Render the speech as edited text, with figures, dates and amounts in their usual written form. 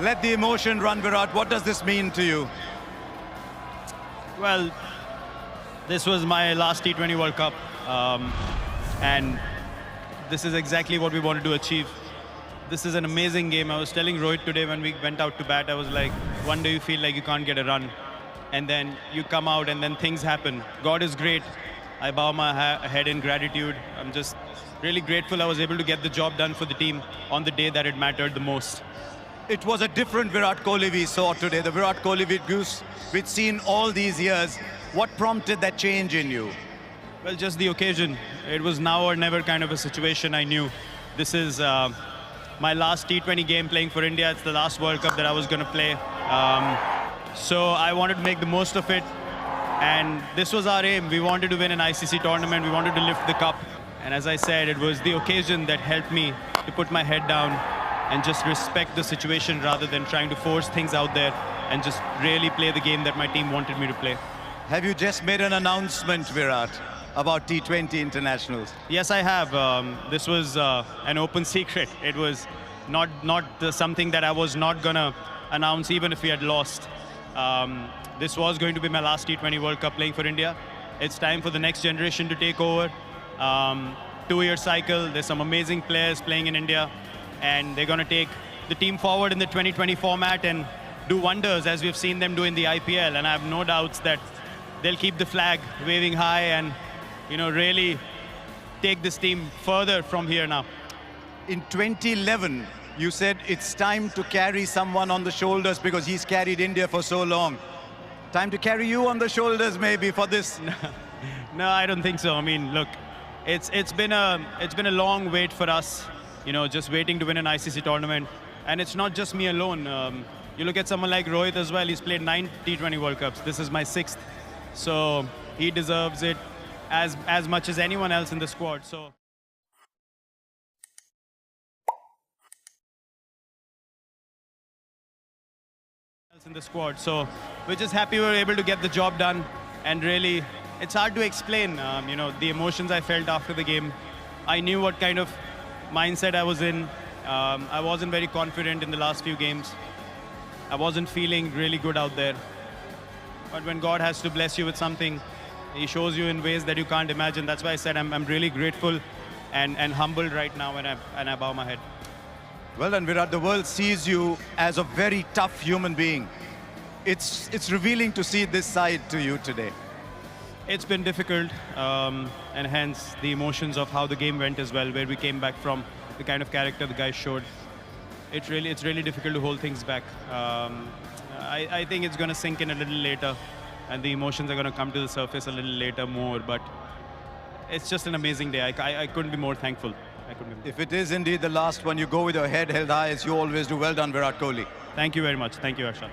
Let the emotion run, Virat. What does this mean to you? Well, this was my last T20 World Cup, and this is exactly what we wanted to achieve. This is an amazing game. I was telling Rohit today when we went out to bat, I was like, one day you feel like you can't get a run, and then you come out and then things happen. God is great. I bow my head in gratitude. I'm just really grateful I was able to get the job done for the team on the day that it mattered the most. It was a different Virat Kohli we saw today, the Virat Kohli we'd seen all these years. What prompted that change in you? Well, just the occasion. It was now or never kind of a situation. I knew this is my last T20 game playing for India. It's the last World Cup that I was going to play. So I wanted to make the most of it. And this was our aim. We wanted to win an ICC tournament. We wanted to lift the cup. And as I said, it was the occasion that helped me to put my head down and just respect the situation rather than trying to force things out there and just really play the game that my team wanted me to play. Have you just made an announcement, Virat, about T20 internationals? Yes, I have. This was an open secret. It was not something that I was not going to announce even if we had lost. This was going to be my last T20 World Cup playing for India. It's time for the next generation to take over. 2-year cycle. There's some amazing players playing in India, and they're going to take the team forward in the 2020 format and do wonders as we've seen them do in the IPL. And I have no doubts that they'll keep the flag waving high and, really take this team further from here now. In 2011, you said it's time to carry someone on the shoulders because he's carried India for so long. Time to carry you on the shoulders maybe for this. No, I don't think so. I mean, look, it's been a long wait for us, just waiting to win an ICC tournament. And it's not just me alone. You look at someone like Rohit as well. He's played 9 T20 World Cups. This is my 6th. So he deserves it as much as anyone else in the squad. So. So we're just happy we were able to get the job done, and really, it's hard to explain, the emotions I felt after the game. I knew what kind of mindset I was in. I wasn't very confident in the last few games. I wasn't feeling really good out there. But when God has to bless you with something, He shows you in ways that you can't imagine. That's why I said I'm really grateful and humbled right now, and I bow my head. Well done, Virat. The world sees you as a very tough human being. It's revealing to see this side to you today. It's been difficult, and hence the emotions of how the game went as well, where we came back from, the kind of character the guys showed. It's really difficult to hold things back. I think it's going to sink in a little later, and the emotions are going to come to the surface a little later more, but it's just an amazing day. I couldn't be more thankful. If it is indeed the last one, you go with your head held high as you always do. Well done, Virat Kohli. Thank you very much. Thank you, Harshad.